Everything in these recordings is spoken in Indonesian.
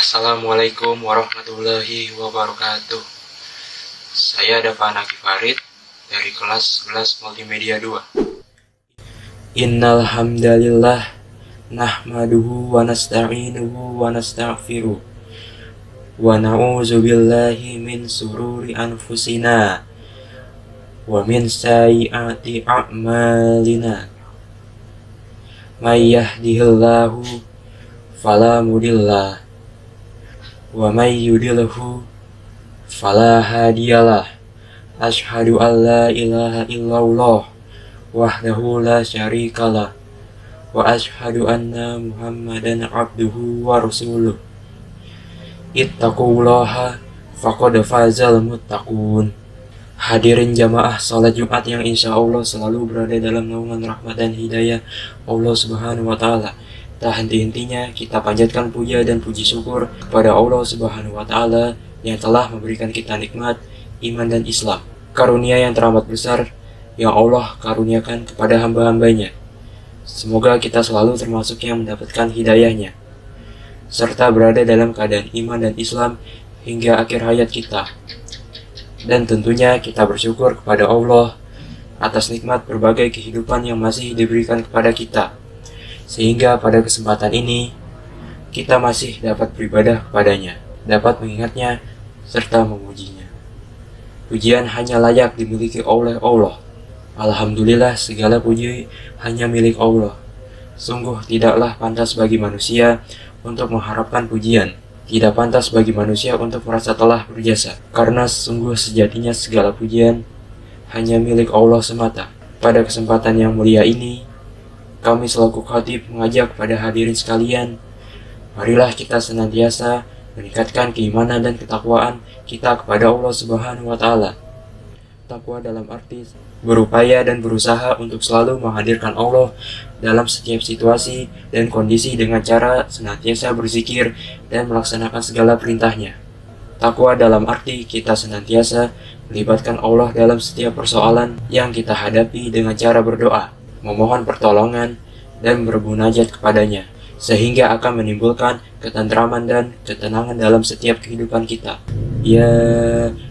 Assalamualaikum warahmatullahi wabarakatuh. Saya Dava Naki Farid dari kelas 11 Multimedia 2. Innal hamdalillah nahmaduhu wa nasta'inuhu wa nastaghfiruh wa na'udzu billahi min sururi anfusina wa min sayyiati a'malina. May yahdihillahu fala mudilla wa may yudlilhu fala hadiyalah. Asyhadu an la ilaha illallah wahdahu la syarikalah wa asyhadu anna Muhammadan abduhu wa rasuluh. Ittaqullaha faqad fazal muttaqun. Hadirin jamaah salat Jumat yang insya Allah selalu berada dalam naungan rahmat dan hidayah Allah Subhanahu wa Ta'ala. Tak henti-hentinya kita panjatkan puja dan puji syukur kepada Allah Subhanahu wa Ta'ala yang telah memberikan kita nikmat iman dan Islam. Karunia yang teramat besar yang Allah karuniakan kepada hamba-hambanya. Semoga kita selalu termasuk yang mendapatkan hidayahnya, serta berada dalam keadaan iman dan Islam hingga akhir hayat kita. Dan tentunya kita bersyukur kepada Allah atas nikmat berbagai kehidupan yang masih diberikan kepada kita, sehingga pada kesempatan ini kita masih dapat beribadah kepadanya, dapat mengingatnya serta memujinya. Pujian hanya layak dimiliki oleh Allah. Alhamdulillah, segala puji hanya milik Allah. Sungguh tidaklah pantas bagi manusia untuk mengharapkan pujian. Tidak pantas bagi manusia untuk merasa telah berjasa, karena sungguh sejatinya segala pujian hanya milik Allah semata. Pada kesempatan yang mulia ini, kami selaku khatib mengajak pada hadirin sekalian, marilah kita senantiasa meningkatkan keimanan dan ketakwaan kita kepada Allah Subhanahu wa Ta'ala. Takwa dalam arti berupaya dan berusaha untuk selalu menghadirkan Allah dalam setiap situasi dan kondisi dengan cara senantiasa berzikir dan melaksanakan segala perintahnya. Takwa dalam arti kita senantiasa melibatkan Allah dalam setiap persoalan yang kita hadapi dengan cara berdoa, memohon pertolongan, dan berbunajat kepadanya, sehingga akan menimbulkan ketentraman dan ketenangan dalam setiap kehidupan kita. Ya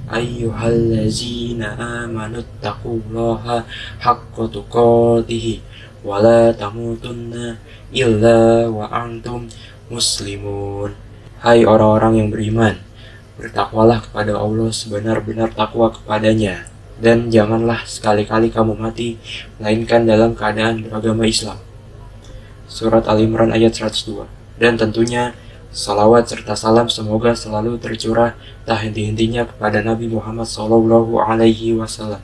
ayyuhallazina amanu taqullaha haqqa tuqatih wa la tamutunna illa wa antum muslimun. Hai orang-orang yang beriman, bertakwalah kepada Allah sebenar-benar takwa kepadanya, dan janganlah sekali-kali kamu mati melainkan dalam keadaan beragama Islam. Surat Al-Imran ayat 102. Dan tentunya salawat serta salam semoga selalu tercurah tak henti-hentinya kepada Nabi Muhammad SAW.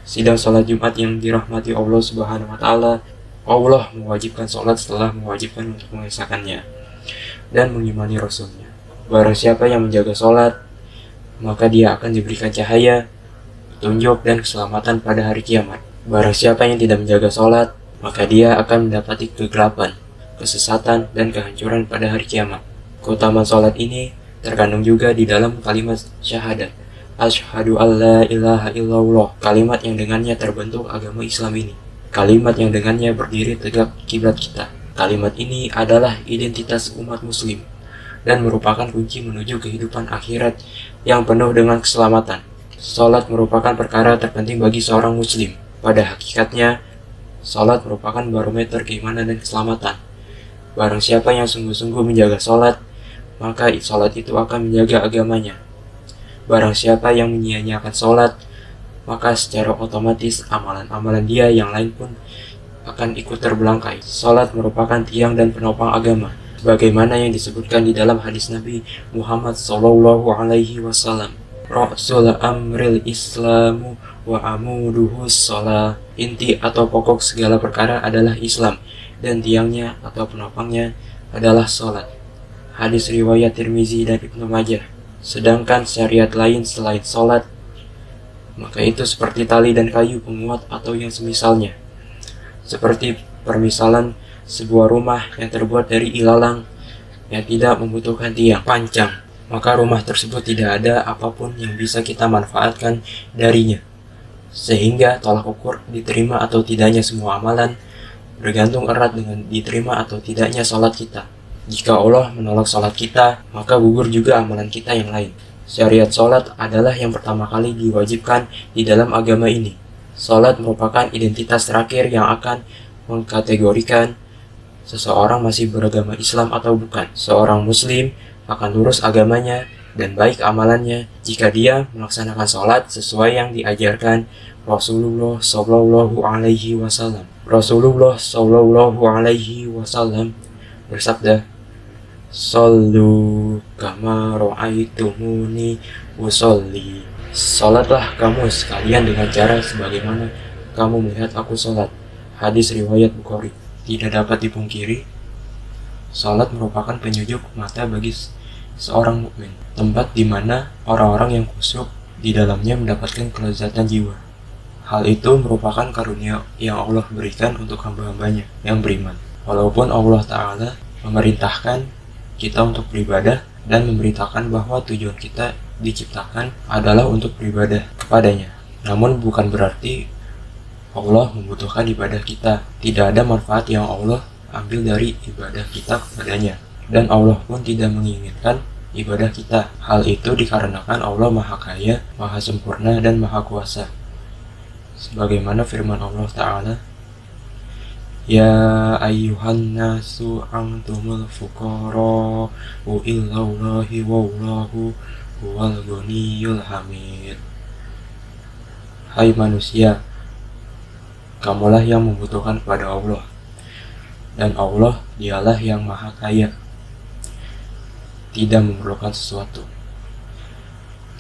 Sidang salat Jumat yang dirahmati Allah Subhanahu wa Ta'ala, Allah mewajibkan salat setelah mewajibkan untuk mengesahkannya dan mengimani Rasulnya. Barang siapa yang menjaga salat, maka dia akan diberikan cahaya, petunjuk, dan keselamatan pada hari kiamat. Barang siapa yang tidak menjaga salat, maka dia akan mendapati kegelapan, kesesatan, dan kehancuran pada hari kiamat. Keutamaan salat ini terkandung juga di dalam kalimat syahadat, asyhadu an la ilaha illallah, kalimat yang dengannya terbentuk agama Islam ini, kalimat yang dengannya berdiri tegak kiblat kita. Kalimat ini adalah identitas umat muslim dan merupakan kunci menuju kehidupan akhirat yang penuh dengan keselamatan. Salat merupakan perkara terpenting bagi seorang muslim. Pada hakikatnya, salat merupakan barometer keimanan dan keselamatan. Barang siapa yang sungguh-sungguh menjaga salat, maka salat itu akan menjaga agamanya. Barang siapa yang menyia-nyiakan salat, maka secara otomatis amalan-amalan dia yang lain pun akan ikut terbelangkai. Salat merupakan tiang dan penopang agama, bagaimana yang disebutkan di dalam hadis Nabi Muhammad SAW. Rasul amril islamu wa amuduhu shalah. Inti atau pokok segala perkara adalah Islam, dan tiangnya atau penopangnya adalah salat. Hadis riwayat Tirmizi dan Ibnu Majah. Sedangkan syariat lain selain salat, maka itu seperti tali dan kayu penguat atau yang semisalnya. Seperti permisalan sebuah rumah yang terbuat dari ilalang yang tidak membutuhkan tiang pancang, maka rumah tersebut tidak ada apapun yang bisa kita manfaatkan darinya. Sehingga tolak ukur diterima atau tidaknya semua amalan bergantung erat dengan diterima atau tidaknya salat kita. Jika Allah menolak sholat kita, maka gugur juga amalan kita yang lain. Syariat sholat adalah yang pertama kali diwajibkan di dalam agama ini. Sholat merupakan identitas terakhir yang akan mengkategorikan seseorang masih beragama Islam atau bukan. Seorang muslim akan lurus agamanya dan baik amalannya jika dia melaksanakan sholat sesuai yang diajarkan Rasulullah Shallallahu Alaihi Wasallam. Rasulullah Shallallahu Alaihi Wasallam bersabda, "Shollu kama ra'aitumuni usolli." Sholatlah kamu sekalian dengan cara sebagaimana kamu melihat aku sholat. Hadis riwayat Bukhari. Tidak dapat dipungkiri, sholat merupakan penyujuk mata bagi seorang mukmin, tempat di mana orang-orang yang khusyuk di dalamnya mendapatkan kelezatan jiwa. Hal itu merupakan karunia yang Allah berikan untuk hamba-hambanya yang beriman. Walaupun Allah Ta'ala memerintahkan kita untuk beribadah dan memberitakan bahwa tujuan kita diciptakan adalah untuk beribadah kepadanya. Namun bukan berarti Allah membutuhkan ibadah kita. Tidak ada manfaat yang Allah ambil dari ibadah kita kepadanya. Dan Allah pun tidak menginginkan ibadah kita. Hal itu dikarenakan Allah Maha Kaya, Maha Sempurna, dan Maha Kuasa. Sebagaimana firman Allah Ta'ala, "Ya ayyuhan nasu antumul fuqara'u ilallahi wallahu huwal ghaniyyul hamid." Hai manusia, kamulah yang membutuhkan kepada Allah, dan Allah dialah yang Maha Kaya, tidak memerlukan sesuatu,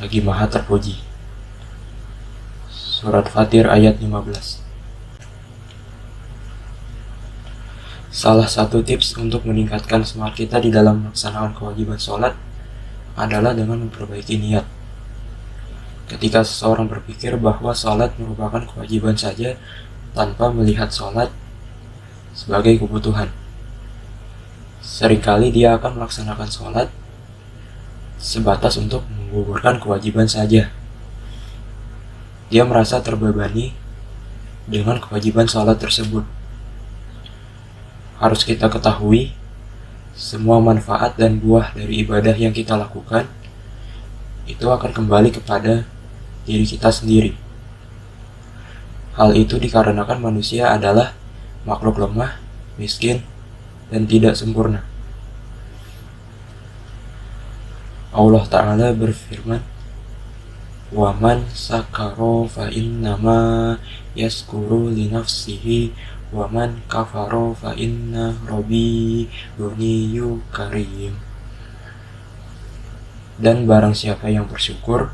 lagi Maha Terpuji. Surat Fatir ayat 15. Salah satu tips untuk meningkatkan semangat kita di dalam melaksanakan kewajiban sholat adalah dengan memperbaiki niat. Ketika seseorang berpikir bahwa sholat merupakan kewajiban saja tanpa melihat sholat sebagai kebutuhan, seringkali dia akan melaksanakan sholat sebatas untuk menggugurkan kewajiban saja. Dia merasa terbebani dengan kewajiban sholat tersebut. Harus kita ketahui, semua manfaat dan buah dari ibadah yang kita lakukan itu akan kembali kepada diri kita sendiri. Hal itu dikarenakan manusia adalah makhluk lemah, miskin, dan tidak sempurna. Allah Ta'ala berfirman, "Waman sakaro fa innama yaskuru li nafsihi waman kafaro fa inna rabbi ghaniyyun karim." Dan barang siapa yang bersyukur,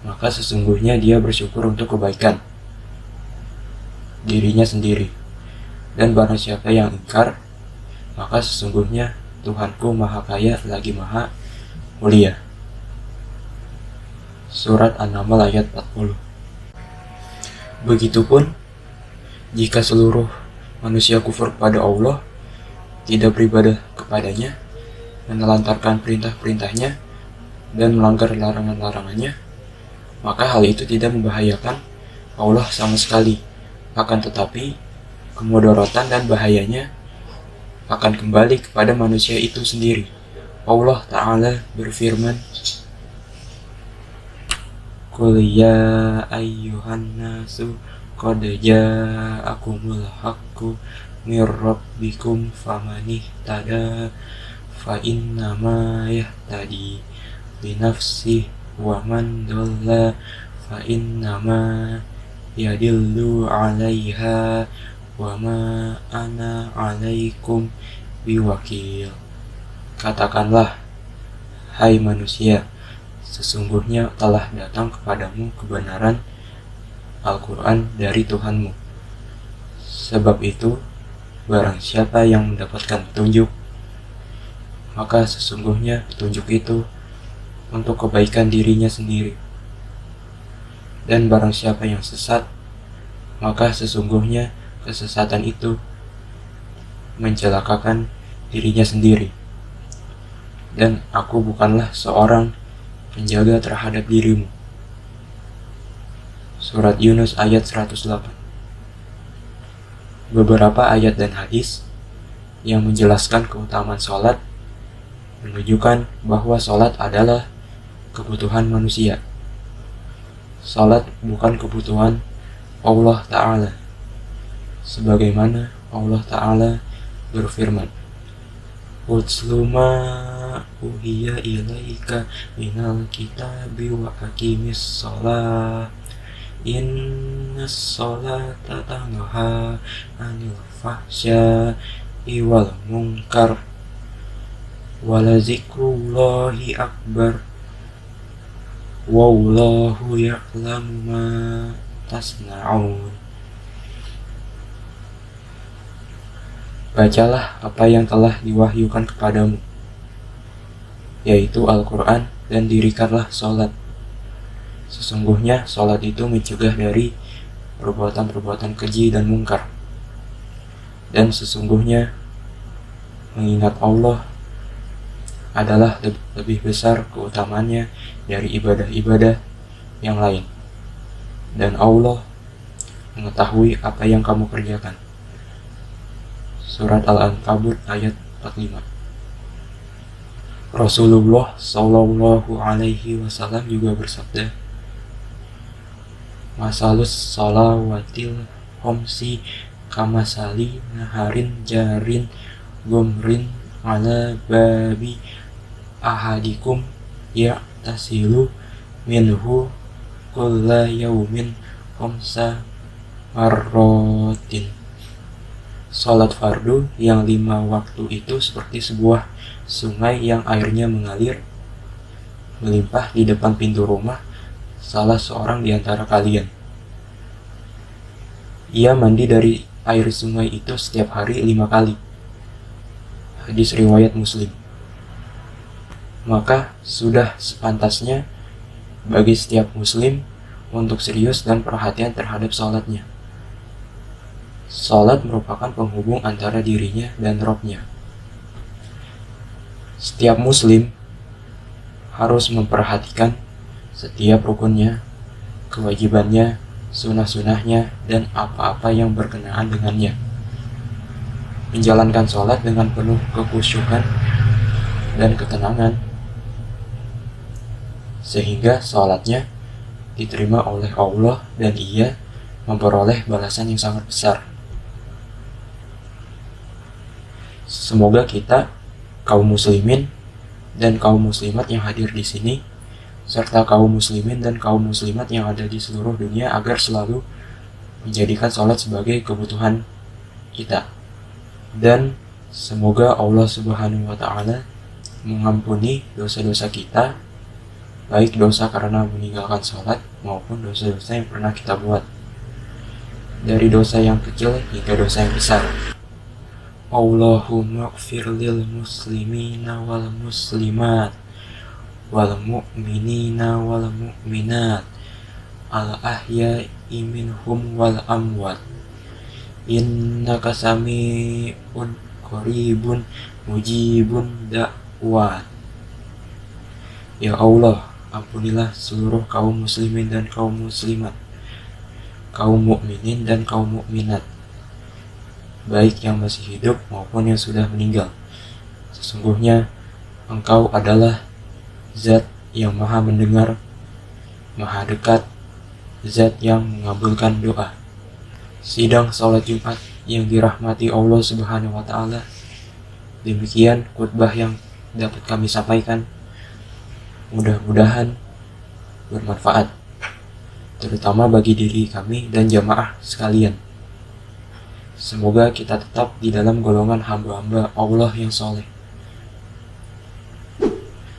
maka sesungguhnya dia bersyukur untuk kebaikan dirinya sendiri. Dan barang siapa yang ingkar, maka sesungguhnya Tuhanku Maha Kaya lagi Maha Mulia. Surat An-Naml ayat 40. Begitupun, jika seluruh manusia kufur kepada Allah, tidak beribadah kepadanya, menelantarkan perintah-perintahnya, dan melanggar larangan-larangannya, maka hal itu tidak membahayakan Allah sama sekali. Akan tetapi, kemudaratan dan bahayanya akan kembali kepada manusia itu sendiri. Allah Ta'ala berfirman, "Qul ya ayyuhan nasu qad ja'akumul haqqu mir rabbikum famanihtada fa innama yahtadi li nafsihi wa man dhalla fa innama yadillu 'alaiha wa ma ana 'alaikum biwakil." Katakanlah, hai manusia, sesungguhnya telah datang kepadamu kebenaran Al-Quran dari Tuhanmu. Sebab itu, barang siapa yang mendapatkan petunjuk, maka sesungguhnya petunjuk itu untuk kebaikan dirinya sendiri. Dan barang siapa yang sesat, maka sesungguhnya kesesatan itu mencelakakan dirinya sendiri. Dan aku bukanlah seorang penjaga terhadap dirimu. Surat Yunus ayat 108. Beberapa ayat dan hadis yang menjelaskan keutamaan sholat menunjukkan bahwa sholat adalah kebutuhan manusia. Sholat bukan kebutuhan Allah Ta'ala, sebagaimana Allah Ta'ala berfirman, "Utlu ma uhiya ilaika minal kitabi wa aqimis sholat innas sholata tanha anil fahsya'i wal munkar walazikrullahi akbar wallahu ya'lamu ma tasna'un." Bacalah apa yang telah diwahyukan kepadamu, yaitu Al-Quran, dan dirikanlah sholat. Sesungguhnya sholat itu mencegah dari perbuatan-perbuatan keji dan mungkar. Dan sesungguhnya mengingat Allah adalah lebih besar keutamaannya dari ibadah-ibadah yang lain. Dan Allah mengetahui apa yang kamu kerjakan. Surat Al-Ankabut ayat 45. Rasulullah Shallallahu Alaihi Wasallam juga bersabda, "Masalus salawatil homsi kamasali naharin jarin gomrin ala babi ahadikum ya tasilu minhu kulla yaumin homsa marrotin." Sholat fardu yang 5 waktu itu seperti sebuah sungai yang airnya mengalir melimpah di depan pintu rumah salah seorang di antara kalian. Ia mandi dari air sungai itu setiap hari 5 kali. Hadis riwayat Muslim. Maka sudah sepantasnya bagi setiap muslim untuk serius dan perhatian terhadap sholatnya. Sholat merupakan penghubung antara dirinya dan Rabb-nya. Setiap muslim harus memperhatikan setiap rukunnya, kewajibannya, sunah-sunahnya, dan apa-apa yang berkenaan dengannya. Menjalankan sholat dengan penuh kekhusyukan dan ketenangan, sehingga sholatnya diterima oleh Allah dan ia memperoleh balasan yang sangat besar. Semoga kita, kaum muslimin dan kaum muslimat yang hadir di sini, serta kaum muslimin dan kaum muslimat yang ada di seluruh dunia agar selalu menjadikan sholat sebagai kebutuhan kita. Dan semoga Allah Subhanahu wa Ta'ala mengampuni dosa-dosa kita, baik dosa karena meninggalkan sholat maupun dosa-dosa yang pernah kita buat, dari dosa yang kecil hingga dosa yang besar. Allahumma ighfir lil muslimina wal muslimat wal mu'minina wal mu'minat al ahya'i minhum wal amwat innaka sami'un qaribun mujibun da'wat. Ya Allah, ampunilah seluruh kaum muslimin dan kaum muslimat, kaum mukminin dan kaum mukminat, baik yang masih hidup maupun yang sudah meninggal. Sesungguhnya Engkau adalah Zat yang maha mendengar, maha dekat, Zat yang mengabulkan doa. Sidang sholat Jumat yang dirahmati Allah Subhanahu wa Ta'ala, demikian khutbah yang dapat kami sampaikan. Mudah-mudahan bermanfaat, terutama bagi diri kami dan jamaah sekalian. Semoga kita tetap di dalam golongan hamba-hamba Allah yang soleh.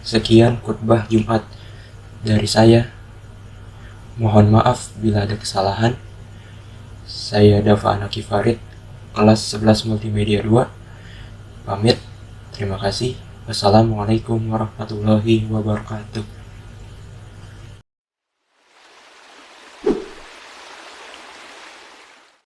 Sekian khutbah Jumat dari saya. Mohon maaf bila ada kesalahan. Saya Dafa Anaki Farid, kelas 11 Multimedia 2. Pamit. Terima kasih. Wassalamualaikum warahmatullahi wabarakatuh.